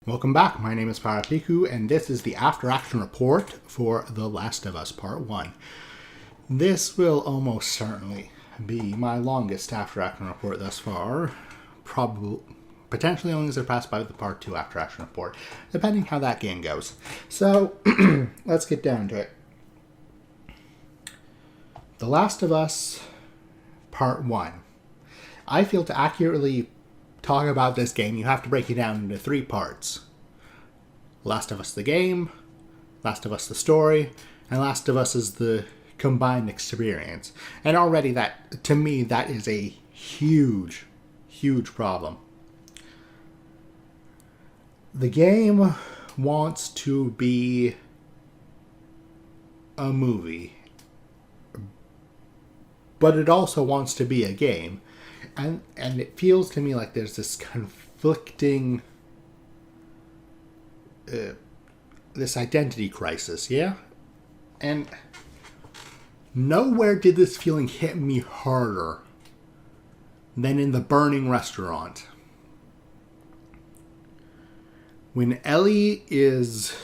Welcome back, my name is Parapiku, and this is the After Action Report for The Last of Us Part 1. This will almost certainly be my longest After Action Report thus far, potentially only surpassed by the Part 2 After Action Report, depending how that game goes. So, let's get down to it. The Last of Us Part 1. I feel to accurately talk about this game, you have to break it down into three parts. Last of Us the game, Last of Us the story, and Last of Us is the combined experience. And already that, to me, that is a huge, huge problem. The game wants to be a movie, but it also wants to be a game. And it feels to me like there's this conflicting, this identity crisis, yeah? And nowhere did this feeling hit me harder than in the burning restaurant. When Ellie is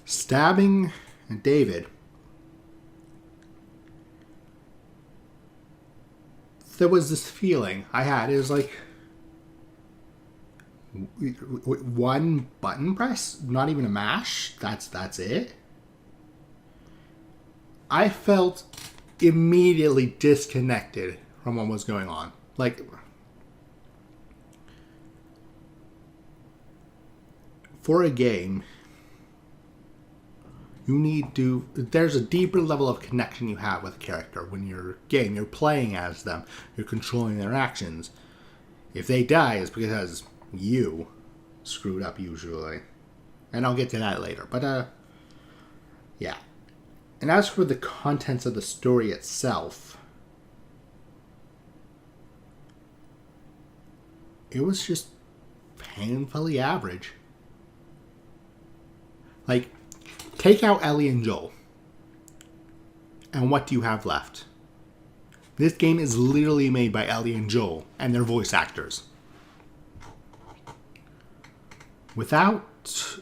stabbing David, there was this feeling I had. It was like one button press, not even a mash. That's it. I felt immediately disconnected from what was going on. Like, for a game, there's a deeper level of connection you have with a character. When you're playing as them, you're controlling their actions. If they die, it's because you screwed up usually. And I'll get to that later. But, yeah. And as for the contents of the story itself, it was just painfully average. Like, take out Ellie and Joel, and what do you have left? This game is literally made by Ellie and Joel and their voice actors. Without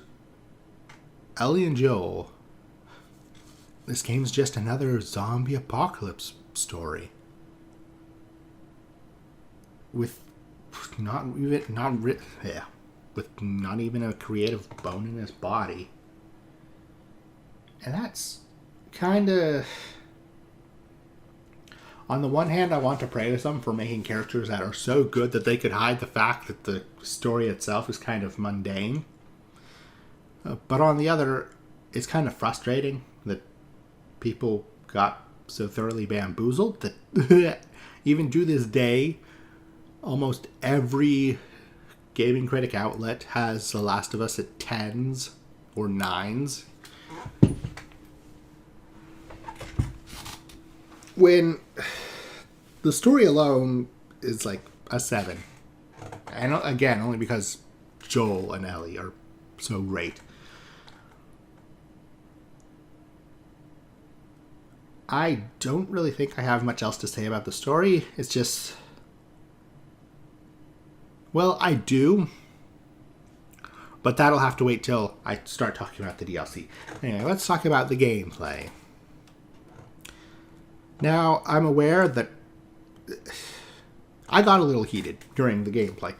Ellie and Joel, this game's just another zombie apocalypse story. With not even a creative bone in his body. And that's kind of... On the one hand, I want to praise them for making characters that are so good that they could hide the fact that the story itself is kind of mundane. But on the other, it's kind of frustrating that people got so thoroughly bamboozled that even to this day, almost every gaming critic outlet has The Last of Us at 10s or 9s. When the story alone is like a 7. And again, only because Joel and Ellie are so great. I don't really think I have much else to say about the story. It's just... Well, I do. But that'll have to wait till I start talking about the DLC. Anyway, let's talk about the gameplay. Now, I'm aware that I got a little heated during the gameplay.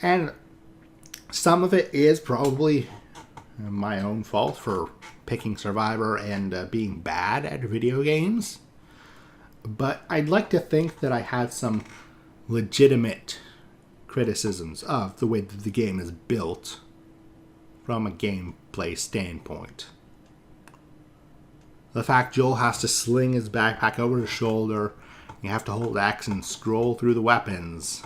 And some of it is probably my own fault for picking Survivor and being bad at video games. But I'd like to think that I had some legitimate criticisms of the way that the game is built from a gameplay standpoint. The fact Joel has to sling his backpack over his shoulder, you have to hold X and scroll through the weapons,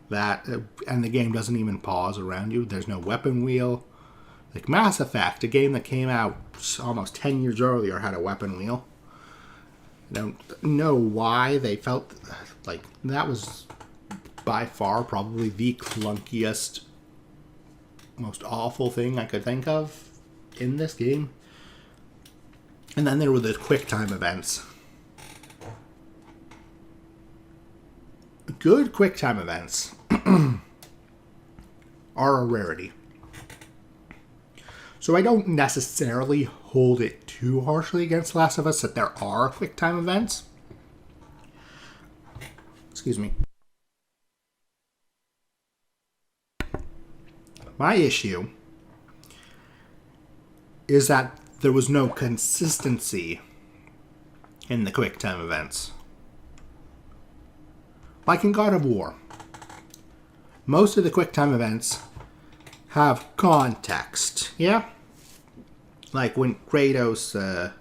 and the game doesn't even pause around you. There's no weapon wheel. Like Mass Effect, a game that came out almost 10 years earlier, had a weapon wheel. I don't know why they felt like that was by far probably the clunkiest, most awful thing I could think of in this game. And then there were the QuickTime events. Good QuickTime events. are a rarity. So I don't necessarily hold it too harshly against Last of Us that there are quick time events. Excuse me. My issue is that there was no consistency in the quick time events. Like in God of War, most of the quick time events have context, yeah? Like when Kratos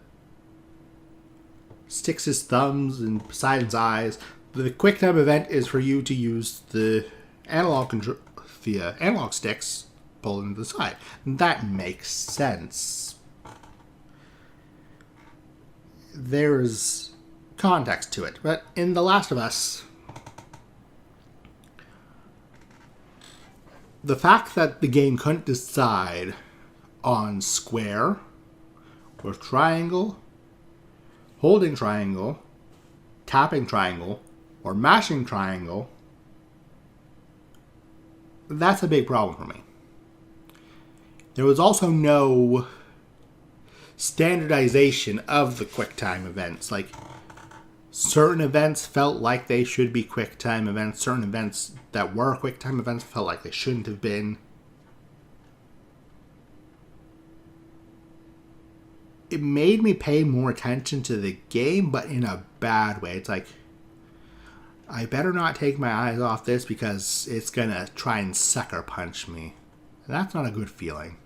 sticks his thumbs in Poseidon's eyes, the quick time event is for you to use the analog sticks pulled into the side. That makes sense. There's context to it. But in The Last of Us, the fact that the game couldn't decide on square or triangle, holding triangle, tapping triangle, or mashing triangle, that's a big problem for me. There was also no standardization of the QuickTime events. Like, certain events felt like they should be QuickTime events. Certain events that were QuickTime events felt like they shouldn't have been. It made me pay more attention to the game, but in a bad way. It's like, I better not take my eyes off this because it's gonna try and sucker punch me. That's not a good feeling.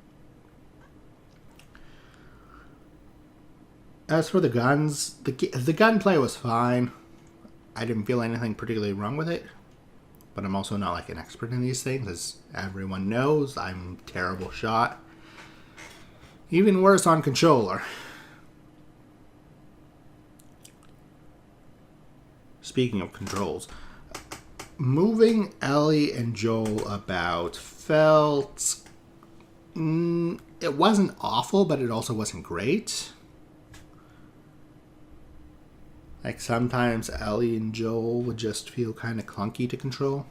As for the guns, the gunplay was fine. I didn't feel anything particularly wrong with it. But I'm also not like an expert in these things. As everyone knows, I'm a terrible shot. Even worse on controller. Speaking of controls, moving Ellie and Joel about felt... it wasn't awful, but it also wasn't great. Like, sometimes Ellie and Joel would just feel kind of clunky to control.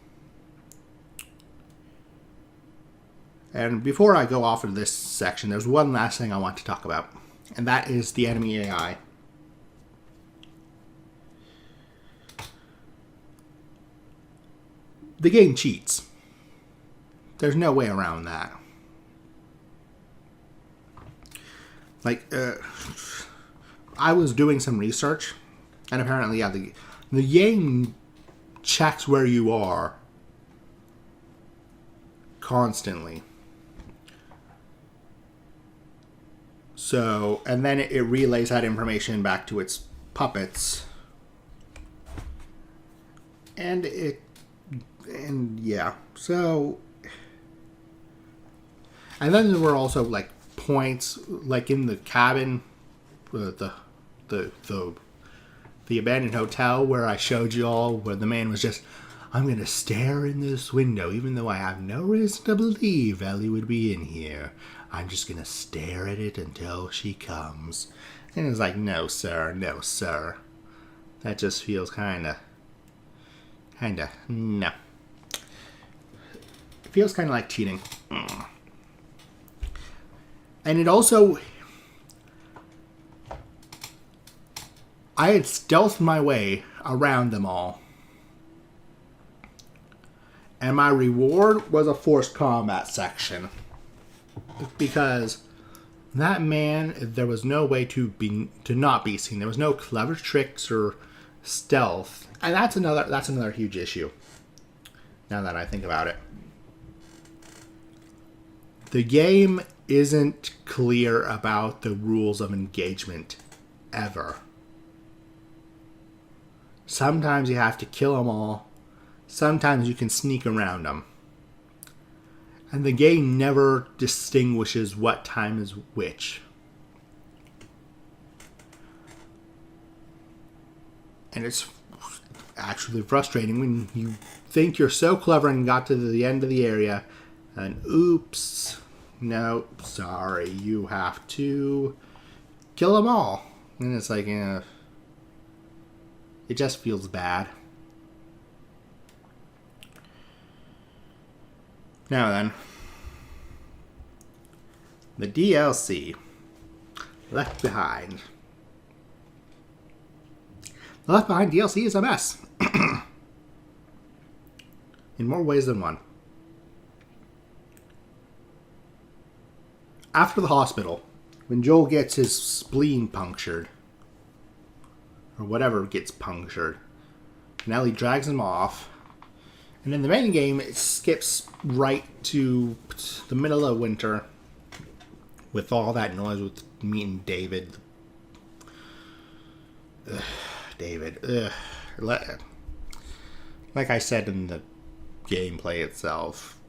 And before I go off of this section, there's one last thing I want to talk about. And that is the enemy AI. The game cheats. There's no way around that. Like, I was doing some research, and apparently, yeah, the game checks where you are constantly. So, and then it relays that information back to its puppets. And yeah. So, and then there were also like points, like in the cabin, the abandoned hotel where I showed you all, where the man was just, I'm going to stare in this window, even though I have no reason to believe Ellie would be in here. I'm just going to stare at it until she comes. And it's like, no, sir, no, sir. That just feels no. It feels kind of like cheating. And it also... I had stealthed my way around them all. And my reward was a forced combat section. Because that man, there was no way to not be seen. There was no clever tricks or stealth. And that's another huge issue. Now that I think about it. The game isn't clear about the rules of engagement ever. Sometimes you have to kill them all. Sometimes you can sneak around them. And the game never distinguishes what time is which. And it's actually frustrating when you think you're so clever and got to the end of the area, and oops, no, sorry, you have to kill them all. And it's like, it just feels bad. Now then, the DLC, Left Behind. The Left Behind DLC is a mess. In more ways than one. After the hospital, when Joel gets his spleen punctured, or whatever gets punctured, and Ellie drags him off, and in the main game, it skips right to the middle of winter with all that noise with meeting David. David. Like I said in the gameplay itself,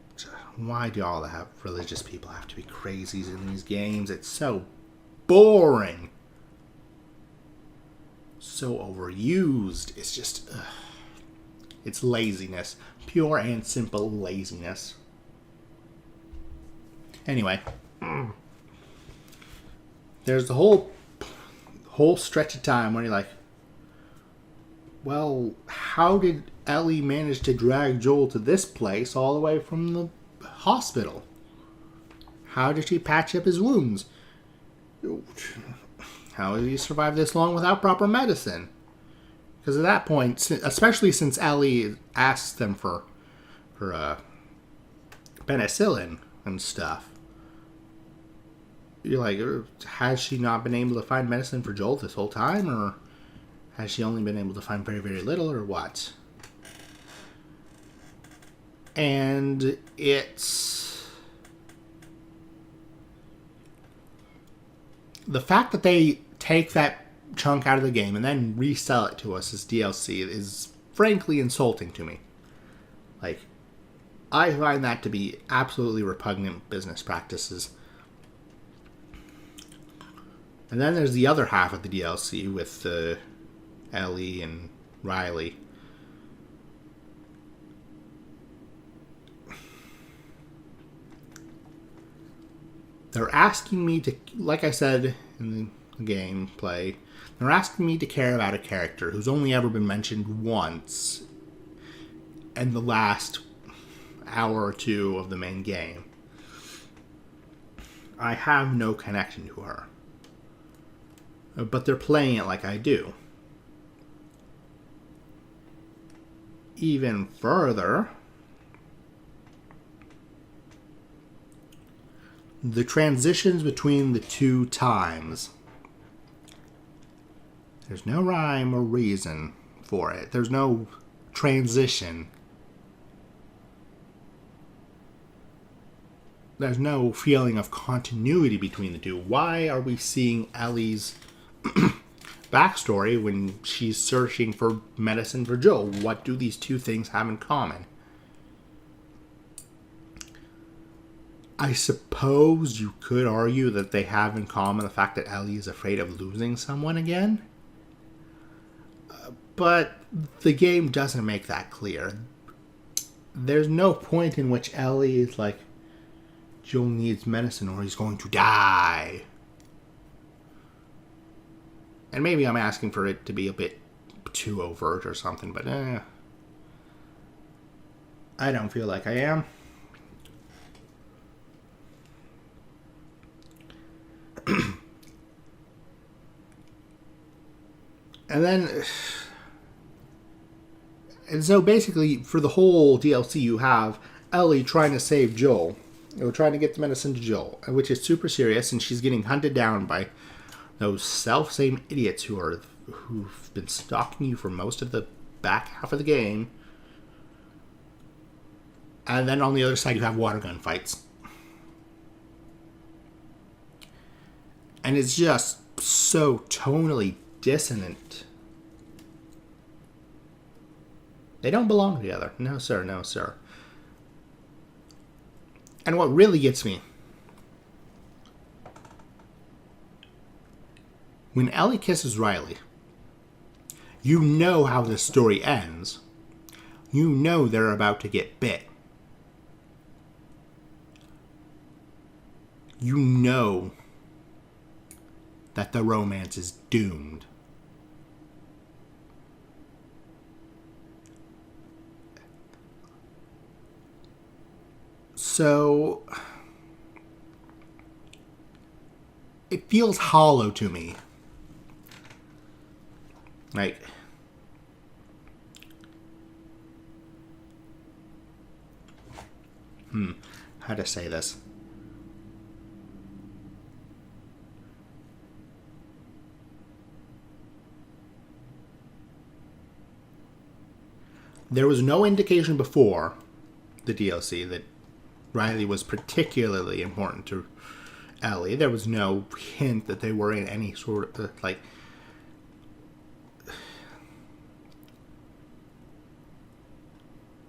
why do all the religious people have to be crazies in these games? It's so boring. So overused. It's just... it's laziness. Pure and simple laziness. Anyway. There's the whole stretch of time when you're like, well, how did Ellie manage to drag Joel to this place all the way from the hospital? How did she patch up his wounds? How did he survive this long without proper medicine? Because at that point, especially since Ellie asks them for penicillin and stuff, you're like, has she not been able to find medicine for Joel this whole time? Or has she only been able to find very, very little, or what? And it's... the fact that they take that chunk out of the game and then resell it to us as DLC is frankly insulting to me. Like, I find that to be absolutely repugnant business practices. And then there's the other half of the DLC with Ellie and Riley. They're asking me to, like I said in the gameplay, they're asking me to care about a character who's only ever been mentioned once in the last hour or two of the main game. I have no connection to her. But they're playing it like I do. Even further, the transitions between the two times. There's no rhyme or reason for it. There's no transition. There's no feeling of continuity between the two. Why are we seeing Ellie's backstory when she's searching for medicine for Joel? What do these two things have in common? I suppose you could argue that they have in common the fact that Ellie is afraid of losing someone again. But the game doesn't make that clear. There's no point in which Ellie is like, Joel needs medicine or he's going to die. And maybe I'm asking for it to be a bit too overt or something, but I don't feel like I am. And so basically, for the whole DLC, you have Ellie trying to save Joel. Or trying to get the medicine to Joel, which is super serious, and she's getting hunted down by those self-same idiots who've been stalking you for most of the back half of the game. And then on the other side, you have water gun fights. And it's just so tonally dissonant. They don't belong together. No, sir. No, sir. And what really gets me, when Ellie kisses Riley, you know how this story ends. You know they're about to get bit. You know that the romance is doomed. So it feels hollow to me. Like, how to say this? There was no indication before the DLC that Riley was particularly important to Ellie. There was no hint that they were in any sort of, like...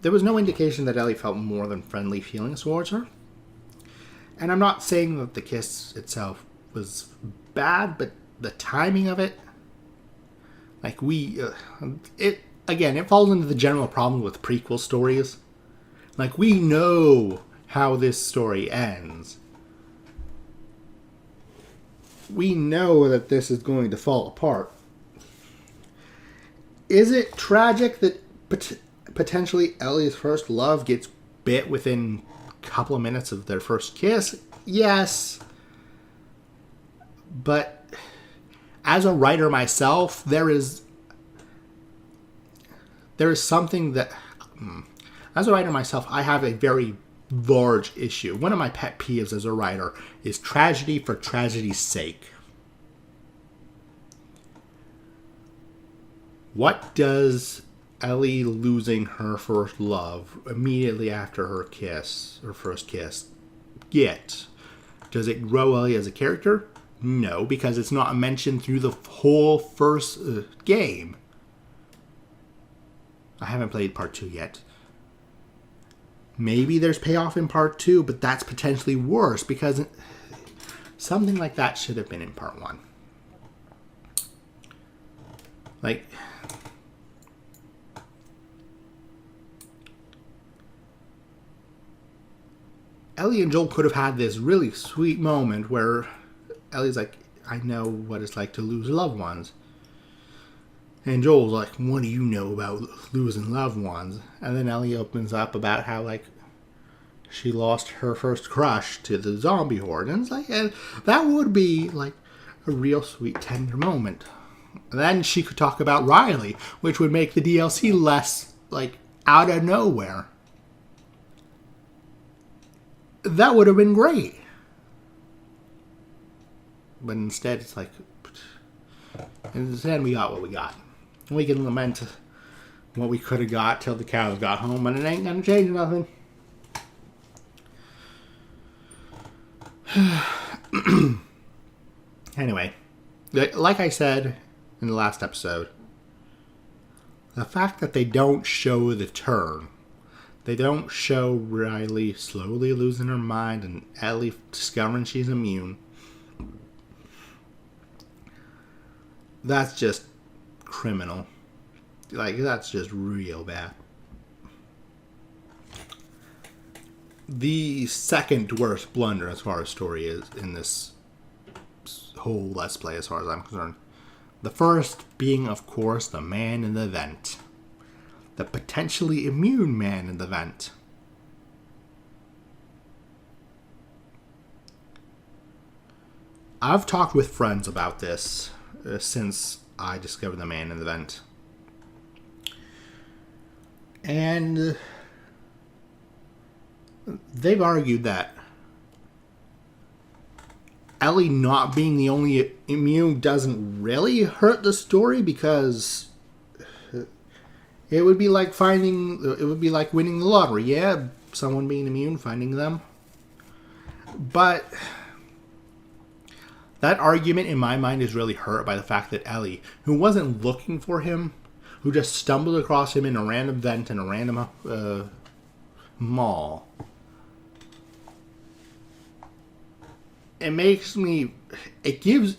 There was no indication that Ellie felt more than friendly feelings towards her. And I'm not saying that the kiss itself was bad, but the timing of it... Like, it falls into the general problem with prequel stories. Like, we know how this story ends. We know that this is going to fall apart. Is it tragic that potentially Ellie's first love gets bit within a couple of minutes of their first kiss? Yes. But as a writer myself, there is something that... As a writer myself, I have a very large issue. One of my pet peeves as a writer is tragedy for tragedy's sake. What does Ellie losing her first love immediately after her first kiss, get? Does it grow Ellie as a character? No, because it's not mentioned through the whole first game. I haven't played part 2 yet. Maybe there's payoff in part 2, but that's potentially worse because something like that should have been in part 1. Like, Ellie and Joel could have had this really sweet moment where Ellie's like, I know what it's like to lose loved ones. And Joel's like, what do you know about losing loved ones? And then Ellie opens up about how, like, she lost her first crush to the zombie horde. And it's like, and that would be, like, a real sweet, tender moment. And then she could talk about Riley, which would make the DLC less, like, out of nowhere. That would have been great. But instead, it's like... Instead, we got what we got. We can lament what we could have got till the cows got home, but it ain't gonna change nothing. Anyway, like I said in the last episode, the fact that they don't show the turn, they don't show Riley slowly losing her mind and Ellie discovering she's immune, that's just criminal. Like, that's just real bad. The second worst blunder as far as story is in this whole Let's Play as far as I'm concerned. The first being, of course, the man in the vent. The potentially immune man in the vent. I've talked with friends about this since I discovered the man in the vent. And they've argued that Ellie not being the only immune doesn't really hurt the story because it would be like winning the lottery. Yeah, someone being immune, finding them. But that argument in my mind is really hurt by the fact that Ellie, who wasn't looking for him, who just stumbled across him in a random vent in a random mall, it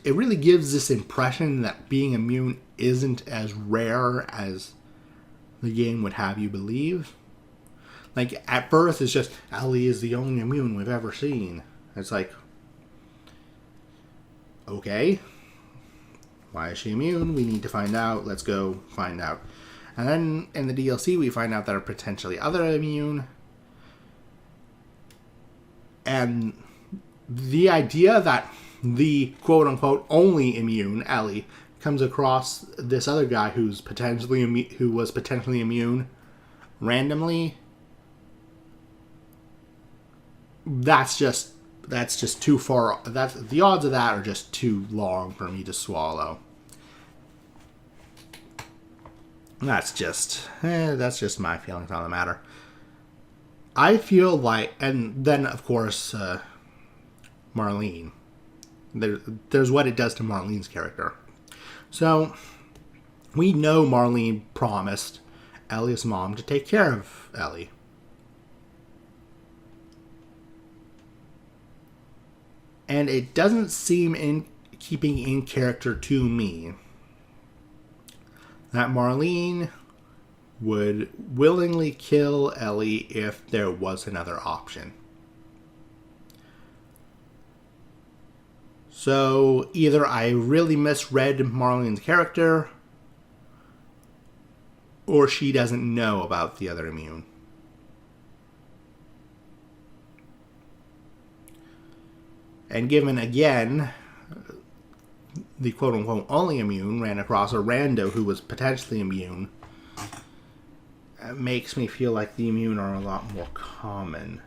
really gives this impression that being immune isn't as rare as the game would have you believe. Like, at first it's just, Ellie is the only immune we've ever seen. It's like, okay, why is she immune? We need to find out. Let's go find out. And then in the DLC we find out there are potentially other immune. And the idea that the quote-unquote only immune, Ellie, comes across this other guy who was potentially immune randomly, that's just too far. The odds of that are just too long for me to swallow. That's just my feelings on the matter. I feel like, and then of course Marlene. There's what it does to Marlene's character. So we know Marlene promised Ellie's mom to take care of Ellie. And it doesn't seem in keeping in character to me that Marlene would willingly kill Ellie if there was another option. So either I really misread Marlene's character, or she doesn't know about the other immune. And given, again, the quote-unquote only immune ran across a rando who was potentially immune, it makes me feel like the immune are a lot more common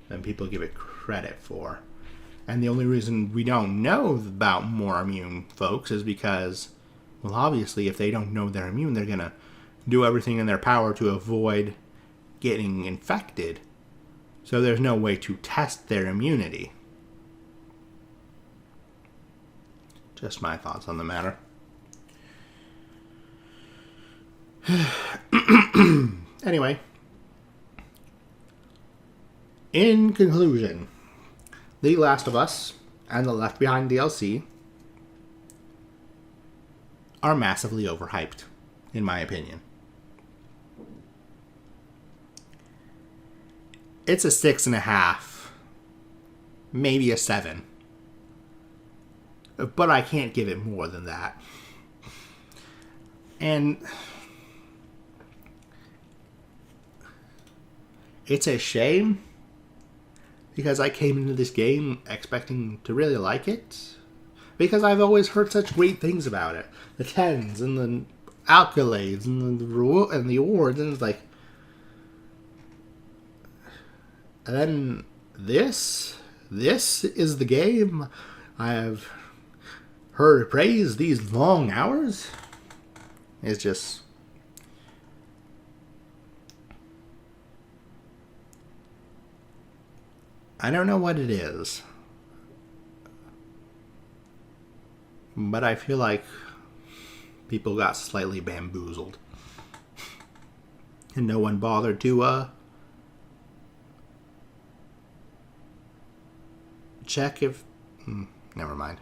than people give it credit for. And the only reason we don't know about more immune folks is because, well, obviously, if they don't know they're immune, they're going to do everything in their power to avoid getting infected. So there's no way to test their immunity. Just my thoughts on the matter. Anyway, in conclusion, The Last of Us and the Left Behind DLC are massively overhyped, in my opinion. It's a 6.5, maybe a 7. But I can't give it more than that. And it's a shame, because I came into this game expecting to really like it, because I've always heard such great things about it. The 10s and the accolades and the awards, and it's like, and then this is the game I have heard praise these long hours. It's just, I don't know what it is, but I feel like people got slightly bamboozled, and no one bothered to check if never mind.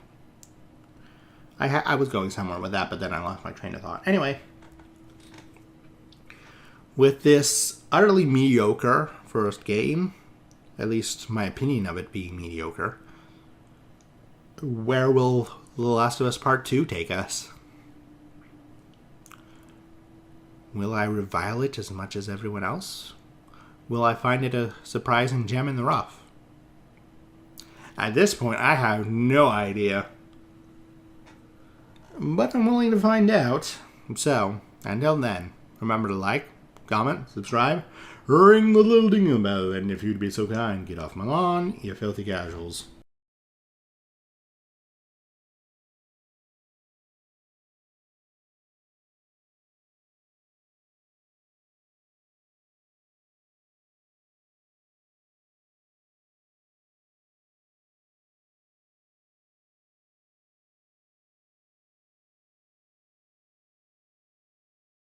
I was going somewhere with that, but then I lost my train of thought. Anyway, with this utterly mediocre first game, at least my opinion of it being mediocre, where will The Last of Us Part 2 take us? Will I revile it as much as everyone else? Will I find it a surprising gem in the rough? At this point, I have no idea. But I'm willing to find out. So, until then, remember to like, comment, subscribe, ring the little ding bell, and if you'd be so kind, get off my lawn, you filthy casuals.